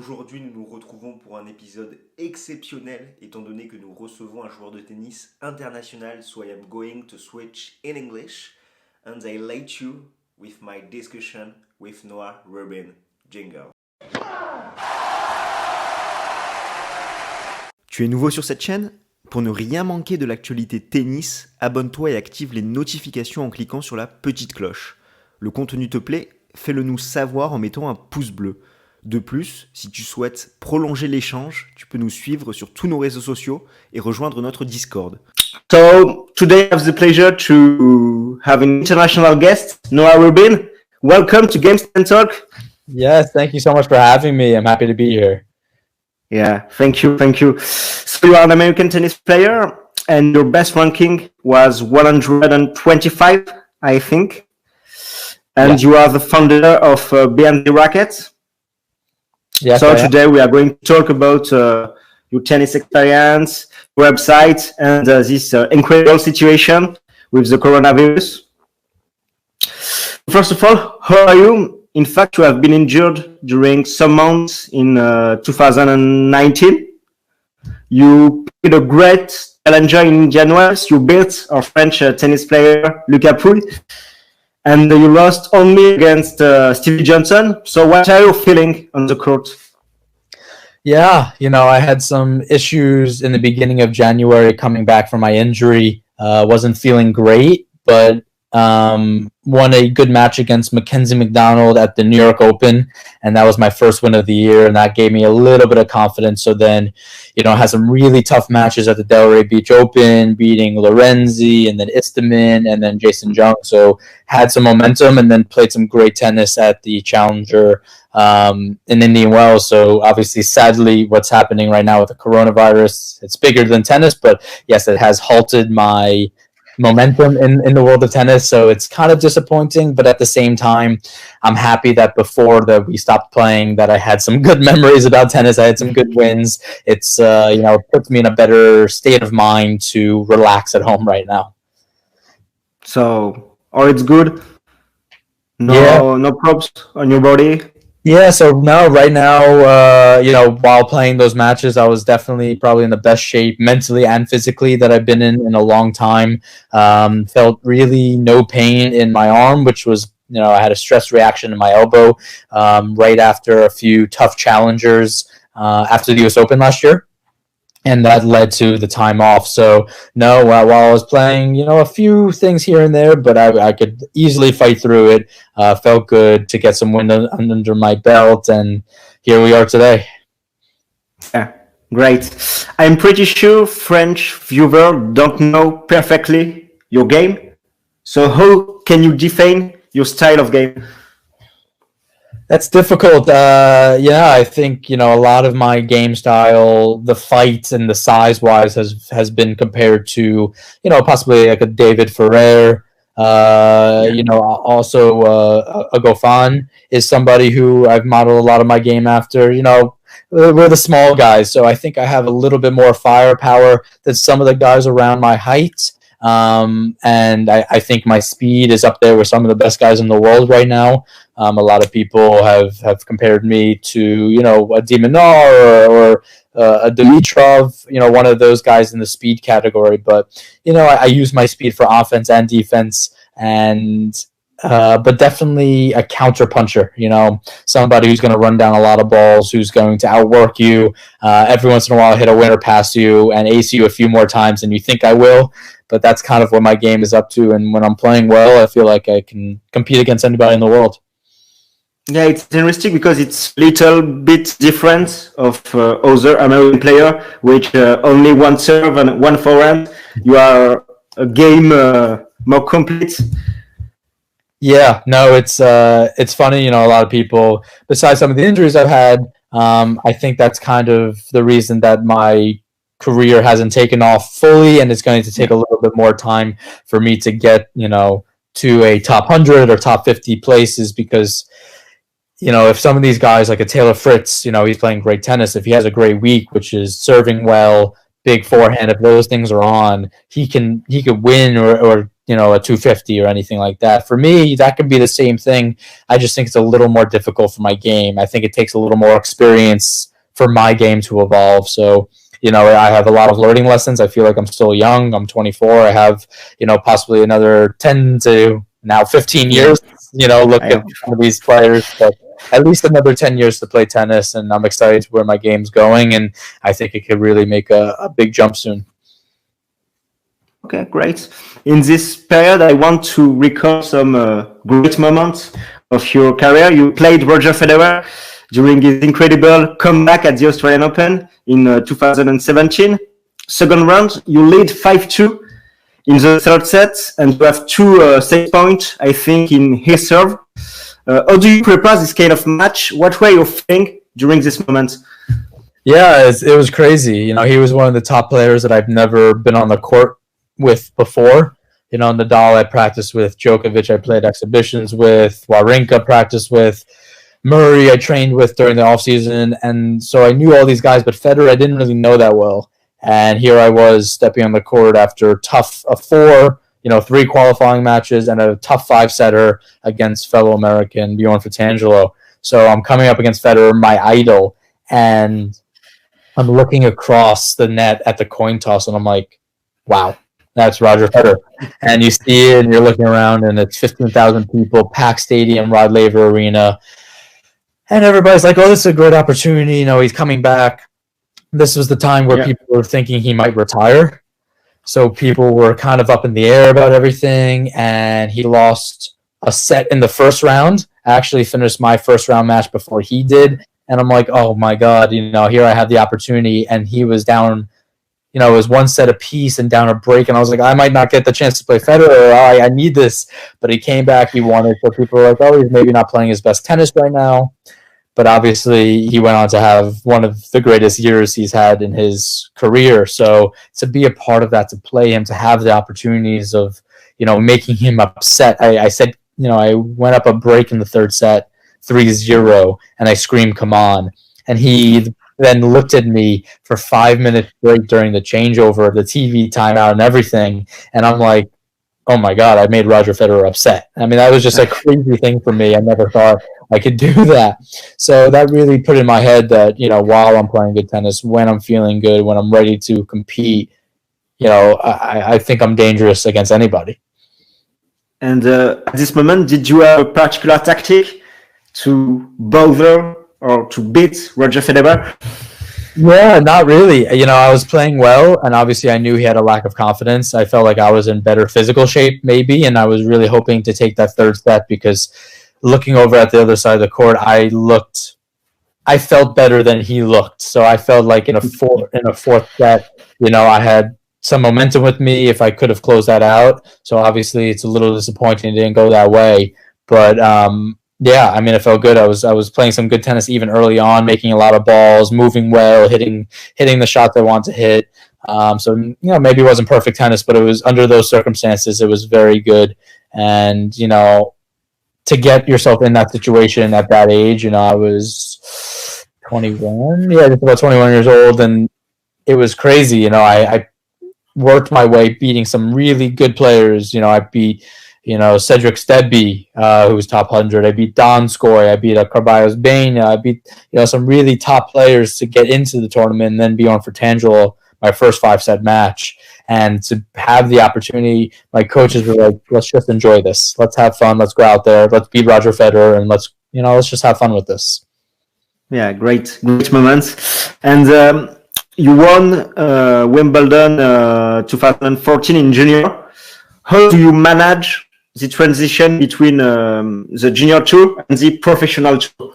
Aujourd'hui, nous nous retrouvons pour un épisode exceptionnel, étant donné que nous recevons un joueur de tennis international, so I am going to switch in English, and I let you with my discussion with Noah Rubin. Jingle. Tu es nouveau sur cette chaîne? Pour ne rien manquer de l'actualité tennis, abonne-toi et active les notifications en cliquant sur la petite cloche. Le contenu te plaît? Fais-le nous savoir en mettant un pouce bleu. De plus, si tu souhaites prolonger l'échange, tu peux nous suivre sur tous nos réseaux sociaux et rejoindre notre Discord. So, today I have the pleasure to have an international guest, Noah Rubin. Welcome to Games and Talk. Yes, thank you so much for having me. I'm happy to be here. Yeah, thank you. So you are an American tennis player and your best ranking was 125, I think. And you are the founder of BehindTheRacquet. Yes, so today we are going to talk about your tennis experience, website, and this incredible situation with the coronavirus. First of all, how are you? In fact, you have been injured during some months in 2019. You played a great challenger in January. You beat our French tennis player, Lucas Pouille. And you lost only against Stevie Johnson. So what are you feeling on the court? Yeah, I had some issues in the beginning of January coming back from my injury. Wasn't feeling great, but won a good match against Mackenzie McDonald at the New York Open, and that was my first win of the year, and that gave me a little bit of confidence. So then, had some really tough matches at the Delray Beach Open, beating Lorenzi, and then Istomin, and then Jason Jung. So had some momentum, and then played some great tennis at the Challenger in Indian Wells. So obviously, sadly, what's happening right now with the coronavirus, it's bigger than tennis, but yes, it has halted my momentum in the world of tennis, so it's kind of disappointing, but at the same time I'm happy that before that we stopped playing that I had some good memories about tennis. I had some good wins. It's it puts me in a better state of mind to relax at home right now. So it's good. No props on your body. Yeah, so no, right now, while playing those matches, I was definitely probably in the best shape mentally and physically that I've been in a long time. Felt really no pain in my arm, which was, I had a stress reaction in my elbow right after a few tough challengers after the US Open last year. And that led to the time off. So, no, while I was playing, a few things here and there, but I could easily fight through it. Felt good to get some wind under my belt, and here we are today. Yeah, great. I'm pretty sure French viewers don't know perfectly your game. So how can you define your style of game? That's difficult. I think, a lot of my game style, the fight and the size-wise has been compared to, possibly like a David Ferrer. Also a Goffin is somebody who I've modeled a lot of my game after. We're the small guys, so I think I have a little bit more firepower than some of the guys around my height. And I think my speed is up there with some of the best guys in the world right now. A lot of people have compared me to, a Demonar or a Dimitrov, one of those guys in the speed category. But, I use my speed for offense and defense, and but definitely a counter puncher, somebody who's going to run down a lot of balls, who's going to outwork you, every once in a while hit a winner past you and ace you a few more times than you think I will. But that's kind of what my game is up to, and when I'm playing well, I feel like I can compete against anybody in the world. Yeah, it's interesting because it's a little bit different of other American player, which only one serve and one forehand. You are a game more complete. Yeah, no, it's funny. A lot of people, besides some of the injuries I've had, I think that's kind of the reason that my career hasn't taken off fully, and it's going to take a little bit more time for me to get, to a top 100 or top 50 places, because if some of these guys like a Taylor Fritz, he's playing great tennis. If he has a great week, which is serving well, big forehand, if those things are on, he could win or a 250 or anything like that. For me, that could be the same thing. I just think it's a little more difficult for my game. I think it takes a little more experience for my game to evolve. So, I have a lot of learning lessons. I feel like I'm still young. I'm 24. I have, possibly another 10 to now 15 years, look at some of these players, but at least another 10 years to play tennis. And I'm excited to where my game's going. And I think it could really make a big jump soon. Okay, great. In this period, I want to recall some great moments of your career. You played Roger Federer during his incredible comeback at the Australian Open in 2017. Second round, you lead 5-2 in the third set, and you have 2 set points, I think, in his serve. How do you prepare this kind of match? What were you feeling during this moment? Yeah, it was crazy. He was one of the top players that I've never been on the court with before. Nadal I practiced with, Djokovic I played exhibitions with, Wawrinka practiced with, Murray I trained with during the off season, and so I knew all these guys, but Federer I didn't really know that well. And here I was stepping on the court after three qualifying matches and a tough 5-setter against fellow American Bjorn Fratangelo. So I'm coming up against Federer, my idol, and I'm looking across the net at the coin toss, and I'm like, wow, that's Roger Federer. And you see it, and you're looking around, and it's 15,000 people, packed stadium, Rod Laver Arena. And everybody's like, oh, this is a great opportunity. He's coming back. This was the time where people were thinking he might retire. So people were kind of up in the air about everything. And he lost a set in the first round. I actually finished my first round match before he did. And I'm like, oh, my God, here I have the opportunity. And he was down, it was 1 set apiece and down a break. And I was like, I might not get the chance to play Federer. I need this. But he came back. He won it. So people were like, oh, he's maybe not playing his best tennis right now. But obviously, he went on to have one of the greatest years he's had in his career. So to be a part of that, to play him, to have the opportunities of, making him upset. I said, I went up a break in the third set, 3-0, and I screamed, come on. And he then looked at me for 5 minutes break during the changeover, the TV timeout and everything. And I'm like, oh my God, I made Roger Federer upset. I mean, that was just a crazy thing for me. I never thought I could do that. So that really put in my head that, while I'm playing good tennis, when I'm feeling good, when I'm ready to compete, I think I'm dangerous against anybody. And at this moment, did you have a particular tactic to bother or to beat Roger Federer? Yeah, not really. I was playing well, and obviously I knew he had a lack of confidence. I felt like I was in better physical shape, maybe, and I was really hoping to take that third set because looking over at the other side of the court, I felt better than he looked. So I felt like in a fourth set, I had some momentum with me if I could have closed that out. So obviously it's a little disappointing it didn't go that way. But yeah, I mean, it felt good. I was playing some good tennis even early on, making a lot of balls, moving well, hitting the shots I wanted to hit. So maybe it wasn't perfect tennis, but it was under those circumstances, it was very good. And to get yourself in that situation at that age, I was 21, just about 21 years old, and it was crazy. I worked my way beating some really good players. I beat Cedric Stedby, who was top 100. I beat Donskoy. I beat Carballos Bain. I beat some really top players to get into the tournament, and then Bjorn Fratangelo, my first 5-set match. And to have the opportunity, my coaches were like, let's just enjoy this. Let's have fun. Let's go out there. Let's beat Roger Federer, and let's just have fun with this. Yeah, great moments. And you won Wimbledon 2014 in junior. How do you manage the transition between the junior tour and the professional tour?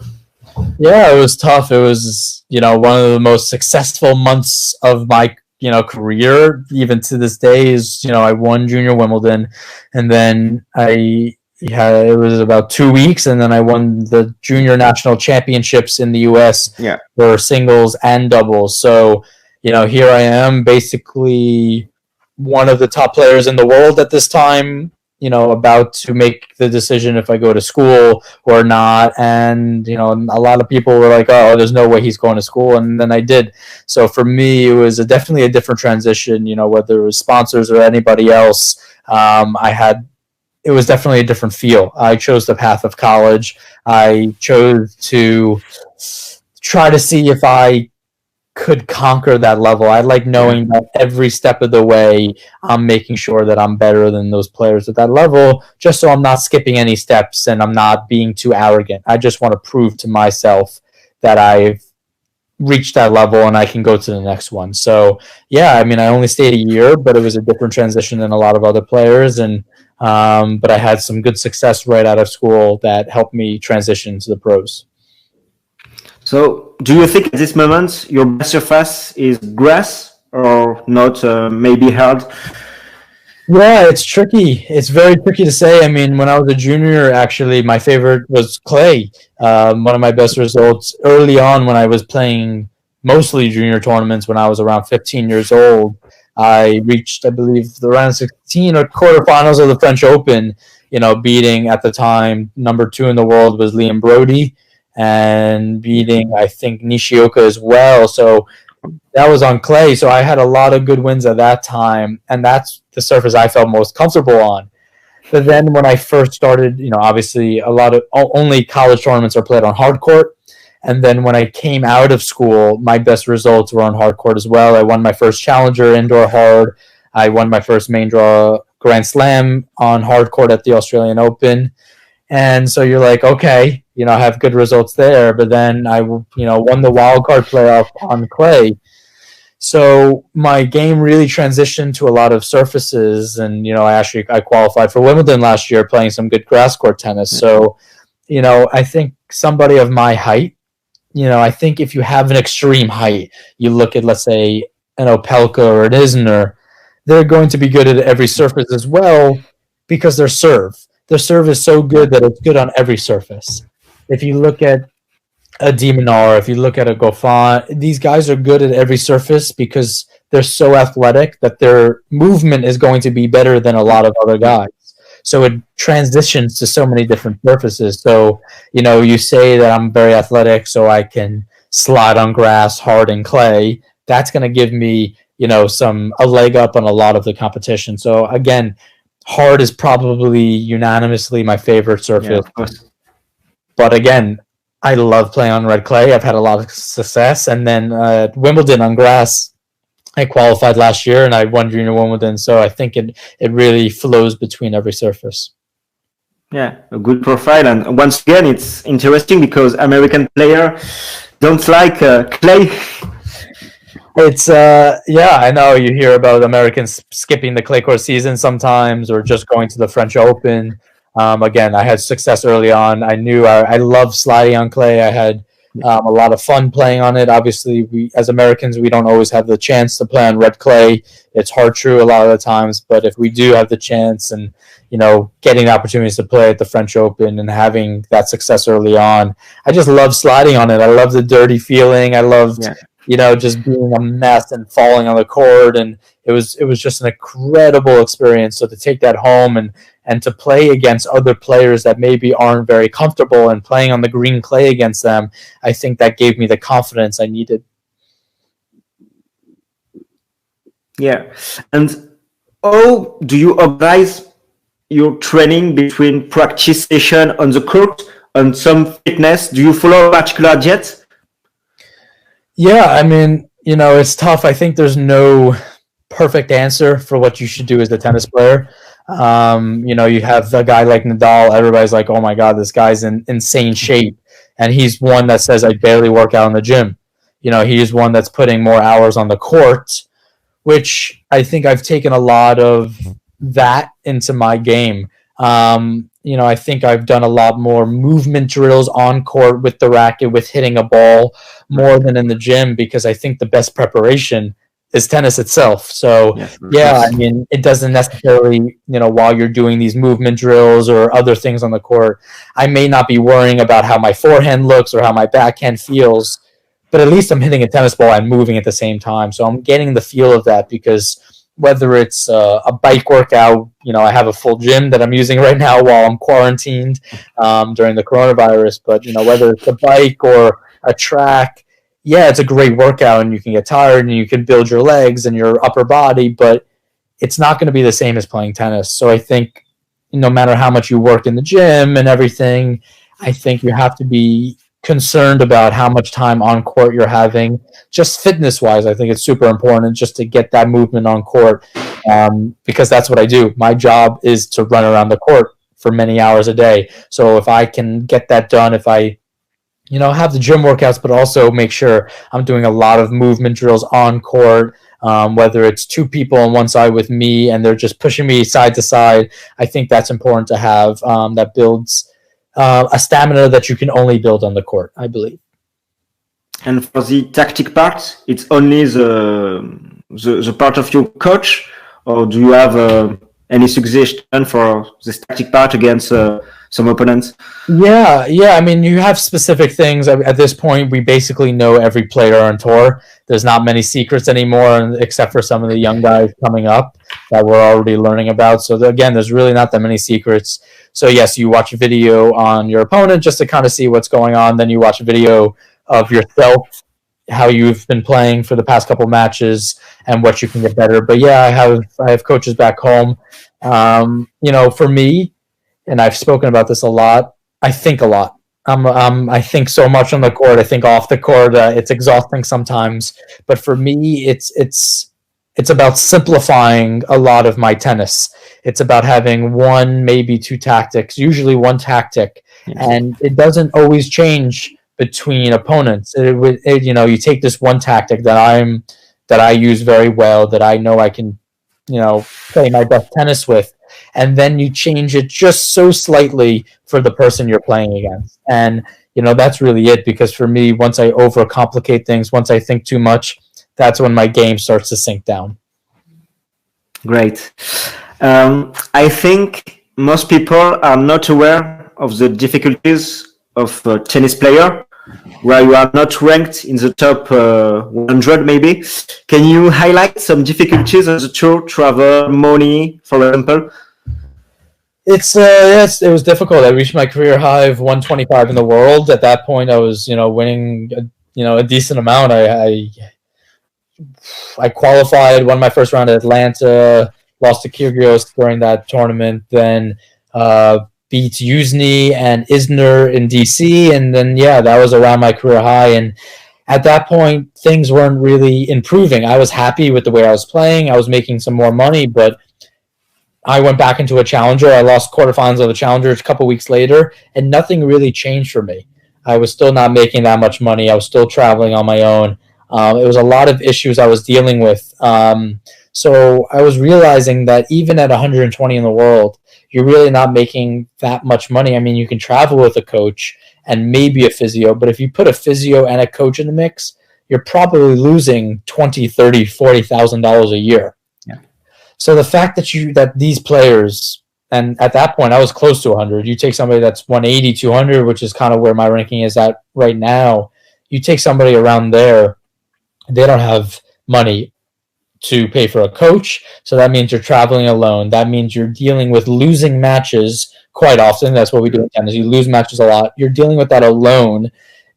Yeah, it was tough. It was, one of the most successful months of my, career, even to this day, is, I won junior Wimbledon, and then it was about 2 weeks, and then I won the junior national championships in the US for singles and doubles. So, here I am, basically one of the top players in the world at this time, about to make the decision if I go to school or not. And, a lot of people were like, oh, there's no way he's going to school. And then I did. So for me, it was definitely a different transition, whether it was sponsors or anybody else. It was definitely a different feel. I chose the path of college. I chose to try to see if I could conquer that level. I like knowing that every step of the way I'm making sure that I'm better than those players at that level, just so I'm not skipping any steps and I'm not being too arrogant. I just want to prove to myself that I've reached that level and I can go to the next one. So I only stayed a year, but it was a different transition than a lot of other players. And but I had some good success right out of school that helped me transition to the pros. So, do you think at this moment your best surface is grass or not? Maybe hard. Yeah, it's tricky. It's very tricky to say. When I was a junior, actually, my favorite was clay. One of my best results early on when I was playing mostly junior tournaments when I was around 15 years old. I reached, I believe, the round 16 or quarterfinals of the French Open, beating at the time number 2 in the world was Liam Brody, and beating, I think, Nishioka as well. So that was on clay. So I had a lot of good wins at that time, and that's the surface I felt most comfortable on. But then when I first started, obviously a lot of only college tournaments are played on hard court. And then when I came out of school, my best results were on hard court as well. I won my first challenger indoor hard. I won my first main draw Grand Slam on hard court at the Australian Open. And so you're like, okay, I have good results there. But then I, won the wild card playoff on clay. So my game really transitioned to a lot of surfaces. And, I qualified for Wimbledon last year playing some good grass court tennis. So, I think somebody of my height, I think if you have an extreme height, you look at, let's say, an Opelka or an Isner, they're going to be good at every surface as well because their serve is so good that it's good on every surface. If you look at a Demonar, if you look at a Goffin, these guys are good at every surface because they're so athletic that their movement is going to be better than a lot of other guys. So it transitions to so many different surfaces. So, you say that I'm very athletic, so I can slide on grass, hard, and clay. That's going to give me, a leg up on a lot of the competition. So again, hard is probably unanimously my favorite surface. Yeah, but again, I love playing on red clay. I've had a lot of success. And then Wimbledon on grass, I qualified last year and I won junior Wimbledon. So I think it really flows between every surface. Yeah, a good profile. And once again, it's interesting because American players don't like clay. It's I know you hear about Americans skipping the clay court season sometimes or just going to the French Open. Again, I had success early on. I knew I love sliding on clay. I had a lot of fun playing on it. Obviously, we as Americans, we don't always have the chance to play on red clay. It's hard true a lot of the times, but if we do have the chance and, getting opportunities to play at the French Open and having that success early on, I just love sliding on it. I love the dirty feeling. I loved, just being a mess and falling on the court. And it was just an incredible experience. So to take that home and to play against other players that maybe aren't very comfortable and playing on the green clay against them, I think that gave me the confidence I needed. Yeah. And how do you organize your training between practice session on the court and some fitness? Do you follow a particular diet? Yeah, it's tough. I think there's no perfect answer for what you should do as a tennis player. You have a guy like Nadal, everybody's like, oh my God, this guy's in insane shape. And he's one that says, I barely work out in the gym. He's one that's putting more hours on the court, which I think I've taken a lot of that into my game. I think I've done a lot more movement drills on court with the racket, with hitting a ball more than in the gym, because I think the best preparation is tennis itself. So it doesn't necessarily, while you're doing these movement drills or other things on the court, I may not be worrying about how my forehand looks or how my backhand feels, but at least I'm hitting a tennis ball and moving at the same time. So I'm getting the feel of that because, whether it's a bike workout. I have a full gym that I'm using right now while I'm quarantined during the coronavirus. But whether it's a bike or a track, yeah, it's a great workout, and you can get tired, and you can build your legs and your upper body, but it's not going to be the same as playing tennis. So I think no matter how much you work in the gym and everything, I think you have to be concerned about how much time on court you're having. Just fitness wise, I think it's super important just to get that movement on court, because that's what I do. My job is to run around the court for many hours a day. So if I can get that done, if I have the gym workouts, but also make sure I'm doing a lot of movement drills on court, whether it's two people on one side with me and they're just pushing me side to side. I think that's important to have. That builds a stamina that you can only build on the court, I believe. And for the tactic part, it's only the part of your coach, or do you have any suggestion for this tactic part against some opponents? Yeah. I mean, you have specific things. At this point, we basically know every player on tour. There's not many secrets anymore, except for some of the young guys coming up that we're already learning about. So again, there's really not that many secrets. So yes, you watch a video on your opponent just to kind of see what's going on. Then you watch a video of yourself, how you've been playing for the past couple matches, and what you can get better. But yeah, I have coaches back home. For me, and I've spoken about this a lot, I think a lot. I think so much on the court. I think off the court. It's exhausting sometimes. But for me, it's about simplifying a lot of my tennis. It's about having one, maybe two tactics, usually one tactic, and it doesn't always change between opponents. You take this one tactic that I use very well, that I know I can, play my best tennis with, and then you change it just so slightly for the person you're playing against. And that's really it, because for me, once I overcomplicate things, once I think too much, that's when my game starts to sink down. Great. I think most people are not aware of the difficulties of a tennis player, where you are not ranked in the top 100 maybe. Can you highlight some difficulties of the tour, travel, money, for example? It was difficult. I reached my career high of 125 in the world. At that point, I was winning a decent amount. I qualified, won my first round at Atlanta, lost to Kyrgios during that tournament, then beat Yuzny and Isner in DC, and then that was around my career high. And at that point, things weren't really improving. I was happy with the way I was playing. I was making some more money, but I went back into a challenger. I lost quarterfinals of the challenger a couple weeks later, and nothing really changed for me. I was still not making that much money. I was still traveling on my own. It was a lot of issues I was dealing with. So I was realizing that even at 120 in the world, you're really not making that much money. I mean, you can travel with a coach and maybe a physio, but if you put a physio and a coach in the mix, you're probably losing $20,000, $30,000, $40,000 a year. Yeah. So the fact that these players, and at that point I was close to 100, you take somebody that's 180, 200, which is kind of where my ranking is at right now. You take somebody around there, they don't have money to pay for a coach, so that means you're traveling alone. That means you're dealing with losing matches quite often. That's what we do in tennis. You lose matches a lot. You're dealing with that alone.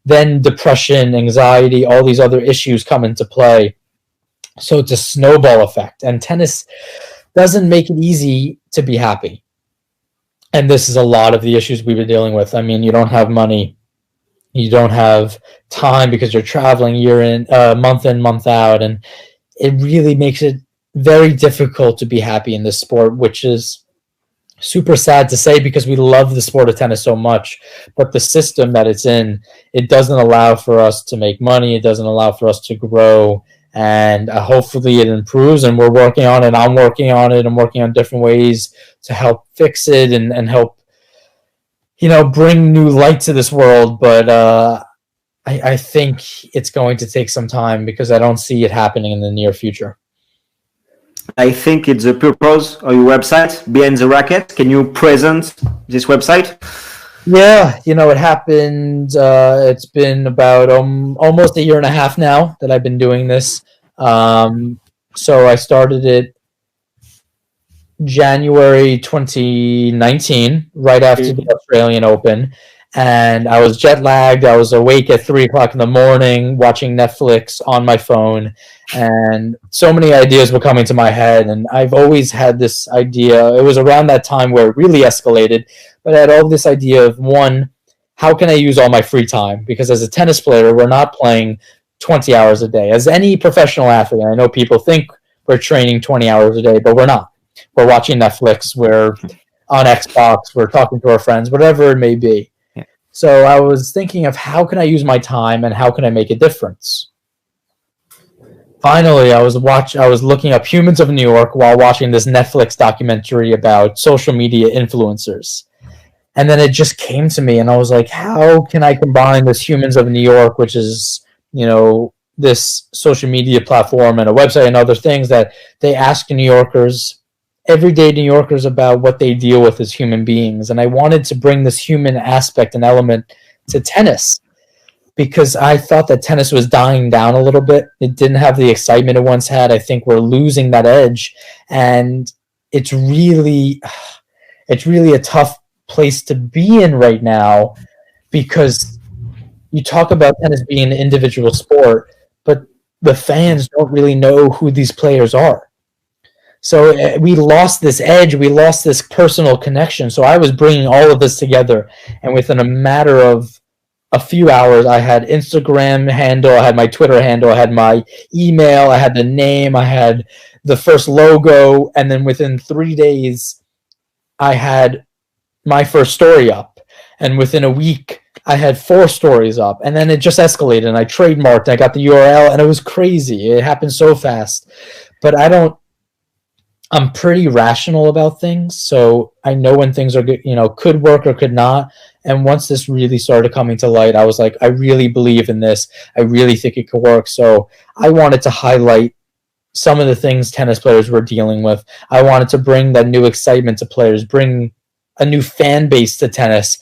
Then depression, anxiety, all these other issues come into play. So it's a snowball effect. And tennis doesn't make it easy to be happy. And this is a lot of the issues we've been dealing with. I mean, you don't have money. You don't have time because you're traveling month in, month out. And it really makes it very difficult to be happy in this sport, which is super sad to say because we love the sport of tennis so much. But the system that it's in, it doesn't allow for us to make money. It doesn't allow for us to grow. And hopefully it improves, and we're working on it. I'm working on it. I'm working on different ways to help fix it and help, bring new light to this world. But I think it's going to take some time because I don't see it happening in the near future. I think it's the purpose of your website, BehindTheRacquet. Can you present this website? Yeah, it happened. It's been about almost a year and a half now that I've been doing this. So I started it January 2019, right after the Australian Open. And I was jet lagged. I was awake at 3 o'clock in the morning watching Netflix on my phone. And so many ideas were coming to my head. And I've always had this idea. It was around that time where it really escalated. But I had all this idea of, one, how can I use all my free time? Because as a tennis player, we're not playing 20 hours a day. As any professional athlete, I know people think we're training 20 hours a day, but we're not. We're watching Netflix, we're on Xbox, we're talking to our friends, whatever it may be. So I was thinking of how can I use my time and how can I make a difference? Finally, I was looking up Humans of New York while watching this Netflix documentary about social media influencers. And then it just came to me and I was like, how can I combine this Humans of New York, which is, this social media platform and a website and other things that they ask New Yorkers, everyday New Yorkers, about what they deal with as human beings. And I wanted to bring this human aspect and element to tennis because I thought that tennis was dying down a little bit. It didn't have the excitement it once had. I think we're losing that edge. And it's really a tough place to be in right now because you talk about tennis being an individual sport, but the fans don't really know who these players are. So we lost this edge. We lost this personal connection. So I was bringing all of this together. And within a matter of a few hours, I had Instagram handle, I had my Twitter handle, I had my email, I had the name, I had the first logo. And then within 3 days, I had my first story up. And within a week, I had 4 stories up. And then it just escalated. And I trademarked, I got the URL, and it was crazy. It happened so fast. But I'm pretty rational about things, so I know when things are good, could work or could not. And once this really started coming to light, I was like, I really believe in this. I really think it could work. So I wanted to highlight some of the things tennis players were dealing with. I wanted to bring that new excitement to players, bring a new fan base to tennis.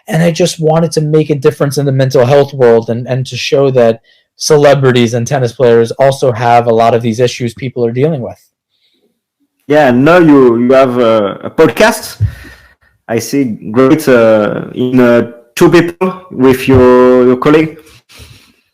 And I just wanted to make a difference in the mental health world and to show that celebrities and tennis players also have a lot of these issues people are dealing with. Yeah, now you have a podcast. I see great in 2 people with your colleague.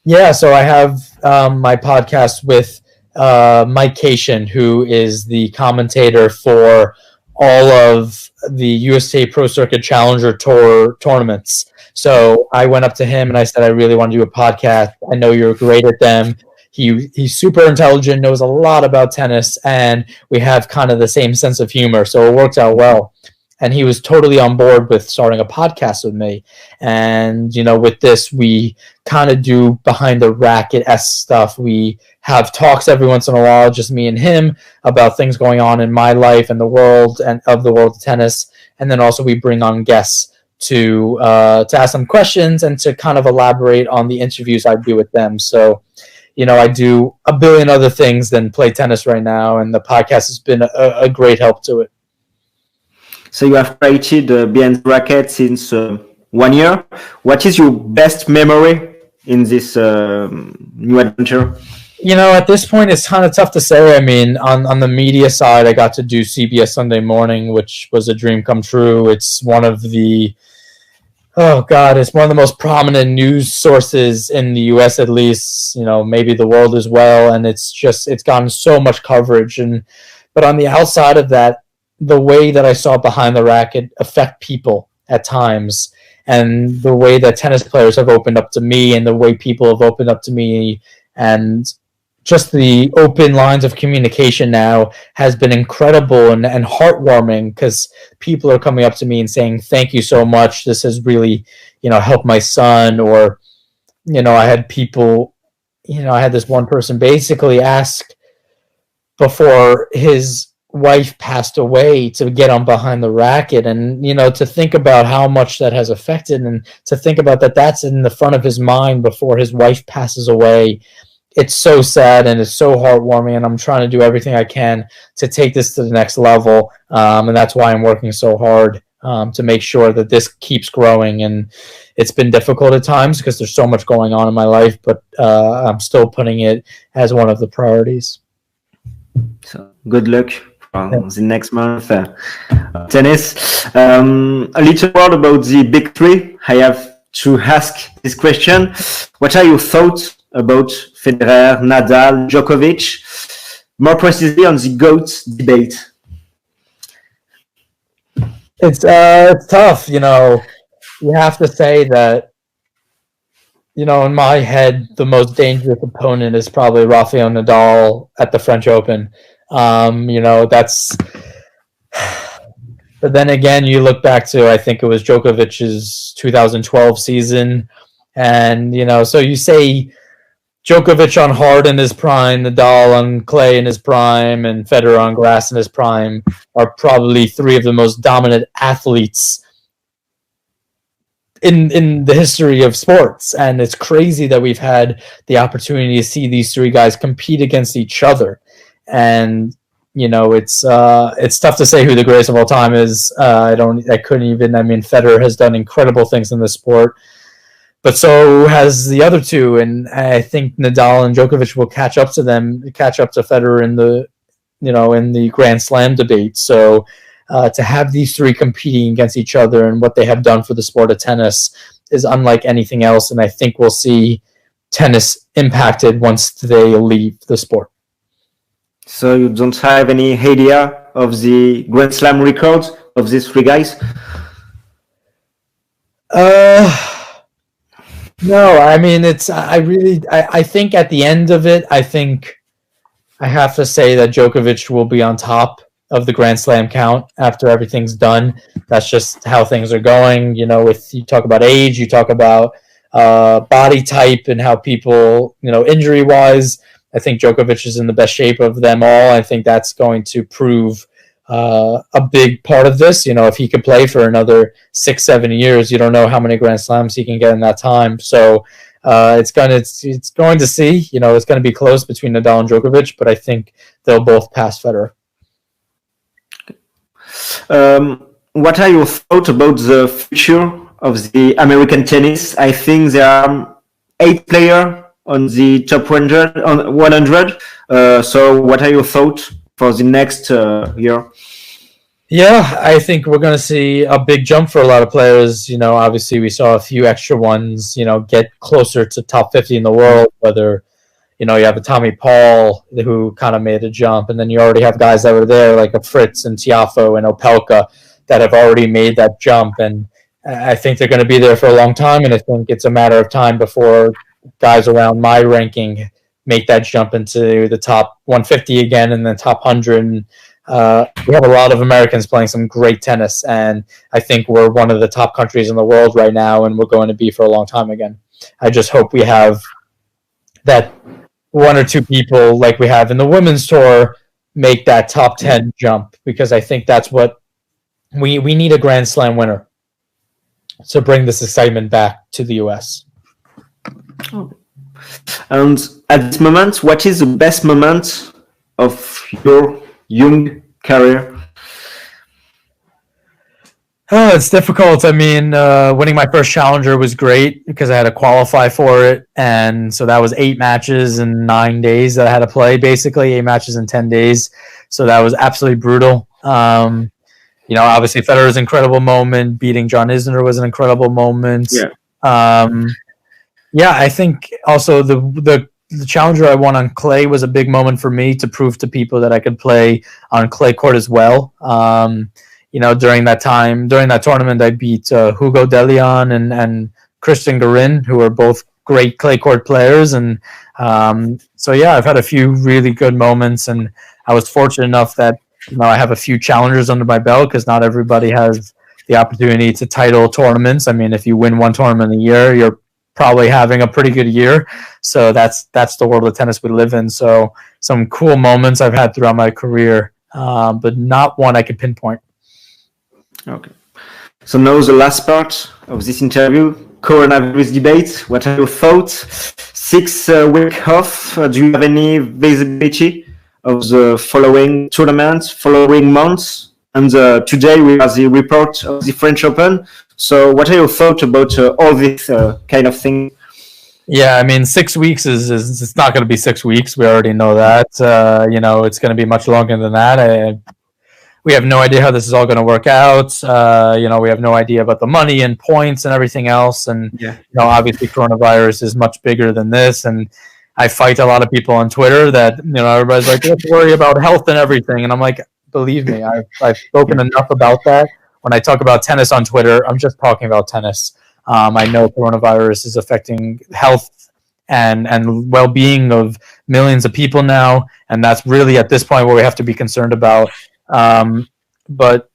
Yeah, so I have my podcast with Mike Cation, who is the commentator for all of the USA Pro Circuit Challenger Tour tournaments. So I went up to him and I said, I really want to do a podcast. I know you're great at them. He's super intelligent, knows a lot about tennis, and we have kind of the same sense of humor, so it works out well. And he was totally on board with starting a podcast with me. And, with this, we kind of do behind the racket-esque stuff. We have talks every once in a while, just me and him, about things going on in my life and the world and of the world of tennis. And then also we bring on guests to ask them questions and to kind of elaborate on the interviews I do with them. So, I do a billion other things than play tennis right now, and the podcast has been a great help to it. So you have created BehindTheRacquet since 1 year. What is your best memory in this new adventure? At this point, it's kind of tough to say. I mean, on the media side, I got to do CBS Sunday Morning, which was a dream come true. It's one of the it's one of the most prominent news sources in the US, at least, maybe the world as well. And it's gotten so much coverage. But on the outside of that, the way that I saw Behind the Racket affect people at times, and the way that tennis players have opened up to me, and the way people have opened up to me, and just the open lines of communication now has been incredible and heartwarming, because people are coming up to me and saying, thank you so much. This has really, helped my son. Or, I had people, I had this one person basically ask before his wife passed away to get on Behind the Racket, and to think about how much that has affected, and to think about that's in the front of his mind before his wife passes away. It's so sad and it's so heartwarming, and I'm trying to do everything I can to take this to the next level, and that's why I'm working so hard to make sure that this keeps growing. And it's been difficult at times because there's so much going on in my life, but I'm still putting it as one of the priorities. So good luck the next month. Tennis. A little word about the big three. I have to ask this question. What are your thoughts about Federer, Nadal, Djokovic? More precisely on the GOAT debate. It's tough, you have to say that, in my head, the most dangerous opponent is probably Rafael Nadal at the French Open. That's, but then again, you look back to, I think it was Djokovic's 2012 season. And, so you say Djokovic on hard in his prime, Nadal on clay in his prime, and Federer on grass in his prime are probably three of the most dominant athletes in the history of sports. And it's crazy that we've had the opportunity to see these three guys compete against each other. And, it's tough to say who the greatest of all time is. Federer has done incredible things in the sport, but so has the other two, and I think Nadal and Djokovic will catch up to Federer in the Grand Slam debate. So to have these three competing against each other and what they have done for the sport of tennis is unlike anything else, and I think we'll see tennis impacted once they leave the sport. So you don't have any idea of the Grand Slam records of these three guys? No, I mean, I think at the end of it, I think I have to say that Djokovic will be on top of the Grand Slam count after everything's done. That's just how things are going. If you talk about age, you talk about body type and how people, injury-wise, I think Djokovic is in the best shape of them all. I think that's going to prove a big part of this. If he could play for another 6-7 years, you don't know how many Grand Slams he can get in that time. So it's going to see, it's going to be close between Nadal and Djokovic, but I think they'll both pass Federer. What are your thoughts about the future of the American tennis? I think there are 8 players on the top 100. So what are your thoughts for the next year? Yeah, I think we're going to see a big jump for a lot of players. Obviously we saw a few extra ones, get closer to top 50 in the world, whether, you have a Tommy Paul who kind of made a jump, and then you already have guys that were there like a Fritz and Tiafoe and Opelka that have already made that jump. And I think they're going to be there for a long time, and I think it's a matter of time before guys around my ranking make that jump into the top 150 again and then top 100. And we have a lot of Americans playing some great tennis, and I think we're one of the top countries in the world right now, and we're going to be for a long time again. I just hope we have that one or two people like we have in the women's tour make that top 10 jump, because I think that's what we need, a Grand Slam winner to bring this excitement back to the US. And at this moment, what is the best moment of your young career? Oh, it's difficult. I mean, winning my first challenger was great because I had to qualify for it. And so that was 8 matches in 9 days that I had to play, basically 8 matches in 10 days. So that was absolutely brutal. Obviously Federer's incredible moment, beating John Isner was an incredible moment. I think also the challenger I won on clay was a big moment for me to prove to people that I could play on clay court as well. During that tournament, I beat Hugo Deleon and Christian Garin, who are both great clay court players. And I've had a few really good moments, and I was fortunate enough that I have a few challengers under my belt, because not everybody has the opportunity to title tournaments. I mean, if you win one tournament a year, you're probably having a pretty good year. So that's the world of tennis we live in. So some cool moments I've had throughout my career, but not one I could pinpoint. Okay. So now the last part of this interview, coronavirus debate. What are your thoughts? 6 weeks off. Do you have any visibility of the following tournaments, following months? And today we have the report of the French Open. So what are your thoughts about all this kind of thing? Yeah, I mean, 6 weeks is it's not going to be 6 weeks. We already know that. It's going to be much longer than that. we have no idea how this is all going to work out. We have no idea about the money and points and everything else. And, obviously coronavirus is much bigger than this. And I fight a lot of people on Twitter that, everybody's like, let's worry about health and everything. And I'm like, believe me, I've spoken enough about that. When I talk about tennis on Twitter, I'm just talking about tennis. I know coronavirus is affecting health and well-being of millions of people now, and that's really at this point what we have to be concerned about. But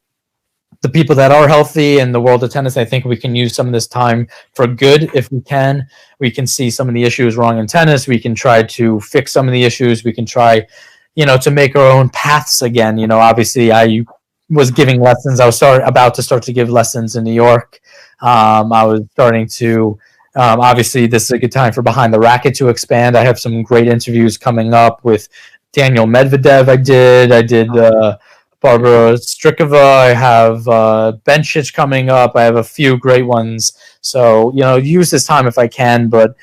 the people that are healthy in the world of tennis, I think we can use some of this time for good if we can. We can see some of the issues wrong in tennis. We can try to fix some of the issues. We can try, to make our own paths again. Obviously I was giving lessons. I was about to start to give lessons in New York. I was starting to, obviously this is a good time for Behind the Racket to expand. I have some great interviews coming up with Daniel Medvedev. I did Barbara Strikova. I have Bencic coming up. I have a few great ones. So, use this time if I can. But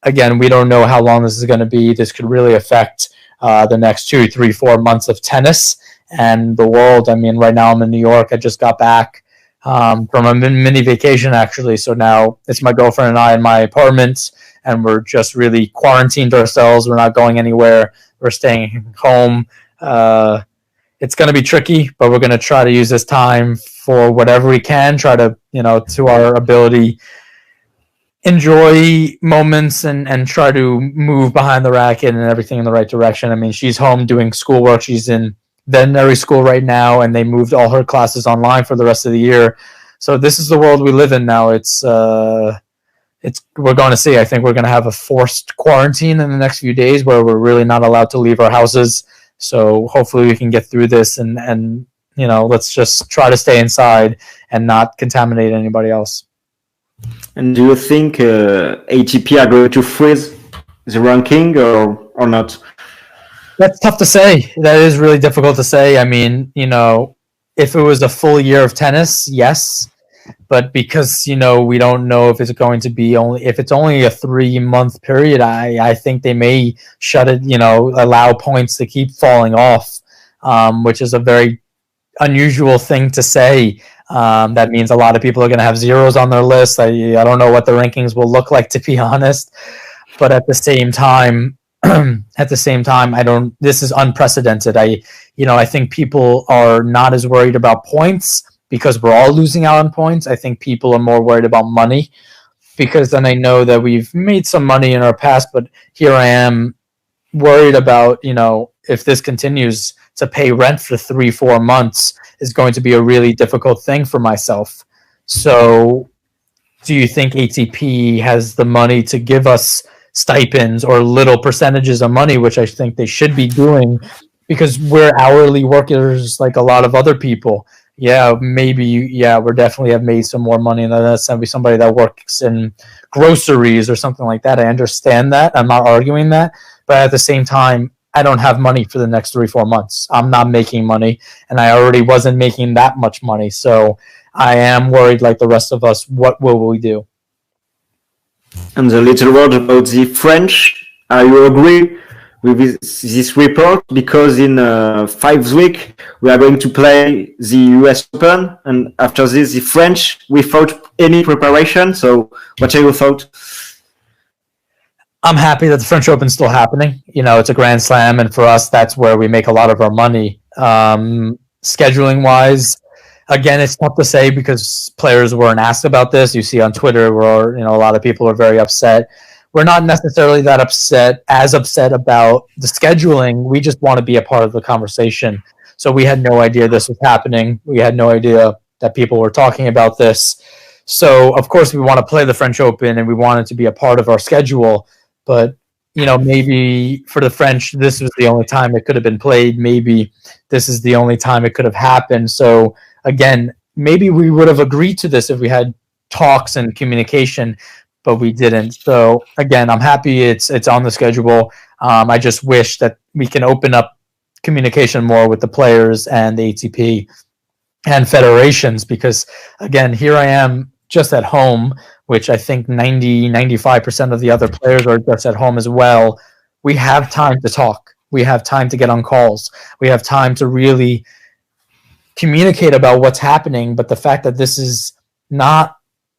again, we don't know how long this is going to be. This could really affect the next 2, 3, 4 months of tennis and the world. I mean, right now I'm in New York. I just got back from a mini vacation, actually. So now it's my girlfriend and I in my apartment, and we're just really quarantined ourselves. We're not going anywhere. We're staying home. It's going to be tricky, but we're going to try to use this time for whatever we can, try to, to our ability, enjoy moments and try to move behind the racket and everything in the right direction. I mean, she's home doing schoolwork. She's in veterinary school right now, and they moved all her classes online for the rest of the year. So this is the world we live in now. We're going to see. I think we're going to have a forced quarantine in the next few days where we're really not allowed to leave our houses. So hopefully we can get through this and let's just try to stay inside and not contaminate anybody else. And do you think ATP are going to freeze the ranking or not? That's tough to say. That is really difficult to say. I mean, if it was a full year of tennis, yes. But because, we don't know if it's going to be if it's only a 3-month period, I think they may shut it, allow points to keep falling off, which is a very unusual thing to say. That means a lot of people are going to have zeros on their list. I don't know what the rankings will look like, to be honest. But at the same time, this is unprecedented. I think people are not as worried about points because we're all losing out on points. I think people are more worried about money because then I know that we've made some money in our past, but here I am worried about, if this continues to pay rent for 3-4 months is going to be a really difficult thing for myself. So do you think ATP has the money to give us stipends or little percentages of money, which I think they should be doing because we're hourly workers like a lot of other people? We're definitely have made some more money than that's somebody that works in groceries or something like that. I understand that. I'm not arguing that. But at the same time, I don't have money for the next 3-4 months. I'm not making money, and I already wasn't making that much money. So I am worried like the rest of us, what will we do? And a little word about the French. Are you agree with this report? Because in 5 weeks, we are going to play the US Open, and after this, the French, without any preparation. So what are your thoughts? I'm happy that the French Open is still happening. It's a Grand Slam, and for us, that's where we make a lot of our money. Scheduling-wise, again, it's tough to say because players weren't asked about this. You see on Twitter where a lot of people are very upset. We're not necessarily that upset about the scheduling. We just want to be a part of the conversation. So we had no idea this was happening. We had no idea that people were talking about this. So, of course, we want to play the French Open and we want it to be a part of our schedule. But, maybe for the French, this was the only time it could have been played. Maybe this is the only time it could have happened. So, again, maybe we would have agreed to this if we had talks and communication, but we didn't. So, again, I'm happy it's on the schedule. I just wish that we can open up communication more with the players and the ATP and federations because, again, here I am just at home, which I think 95% of the other players are just at home as well. We have time to talk. We have time to get on calls. We have time to really communicate about what's happening, but the fact that this is not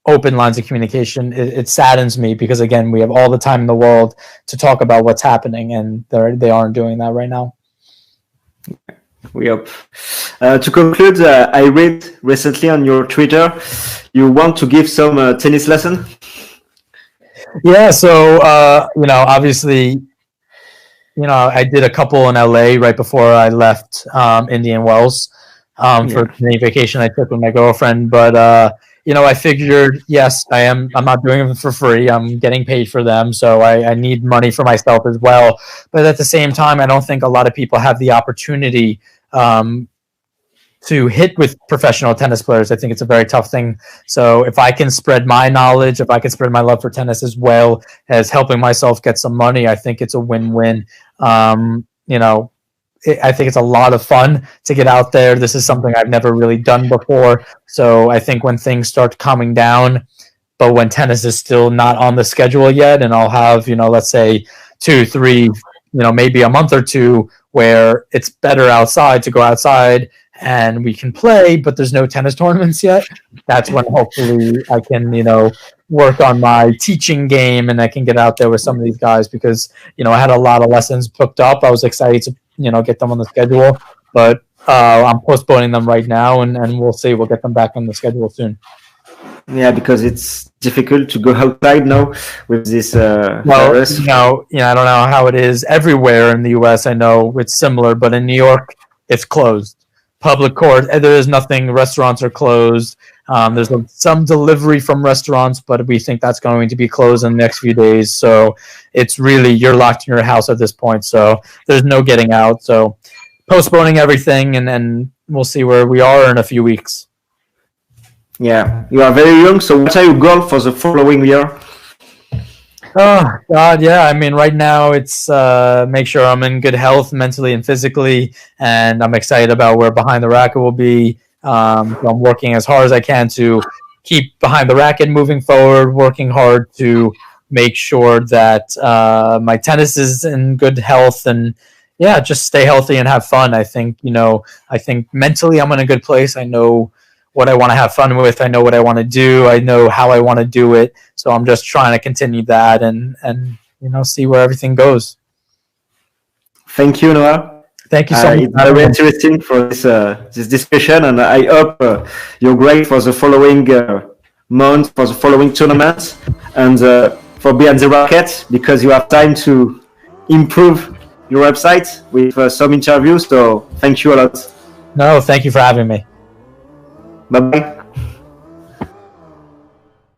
open lines of communication, it saddens me, because again, we have all the time in the world to talk about what's happening, and they aren't doing that right now. We hope. To conclude, I read recently on your Twitter, you want to give some tennis lesson? Yeah, so obviously, I did a couple in LA right before I left Indian Wells for the vacation I took with my girlfriend. But I figured, yes, I'm not doing them for free. I'm getting paid for them, so I need money for myself as well. But at the same time, I don't think a lot of people have the opportunity to hit with professional tennis players. I think it's a very tough thing. So if I can spread my knowledge, if I can spread my love for tennis as well as helping myself get some money, I think it's a win-win. I think it's a lot of fun to get out there. This is something I've never really done before. So I think when things start calming down, but when tennis is still not on the schedule yet, and I'll have, let's say 2, 3, maybe a month or two where it's better outside to go outside and we can play, but there's no tennis tournaments yet. That's when hopefully I can, work on my teaching game, and I can get out there with some of these guys, because, I had a lot of lessons booked up. I was excited to, get them on the schedule, but I'm postponing them right now, and we'll see. We'll get them back on the schedule soon. Yeah, because it's difficult to go outside now with this virus. I don't know how it is everywhere in the U.S. I know it's similar, but in New York, it's closed. Public court, there is nothing. Restaurants are closed. There's some delivery from restaurants, but we think that's going to be closed in the next few days. So it's really, you're locked in your house at this point. So there's no getting out. So postponing everything, and we'll see where we are in a few weeks. Yeah, you are very young. So what are your goals for the following year? Oh, God, yeah. I mean, right now it's make sure I'm in good health mentally and physically, and I'm excited about where Behind the Racquet will be. So I'm working as hard as I can to keep Behind the Racquet moving forward, working hard to make sure that my tennis is in good health, and yeah, just stay healthy and have fun. I think mentally I'm in a good place. I know what I want to have fun with. I know what I want to do. I know how I want to do it. So I'm just trying to continue that and see where everything goes. Thank you, Noah. Thank you so much. It's very interesting for this discussion, and I hope you're great for the following month, for the following tournaments, and for Behind the Racquet, because you have time to improve your website with some interviews. So thank you a lot. No, thank you for having me. Bye-bye.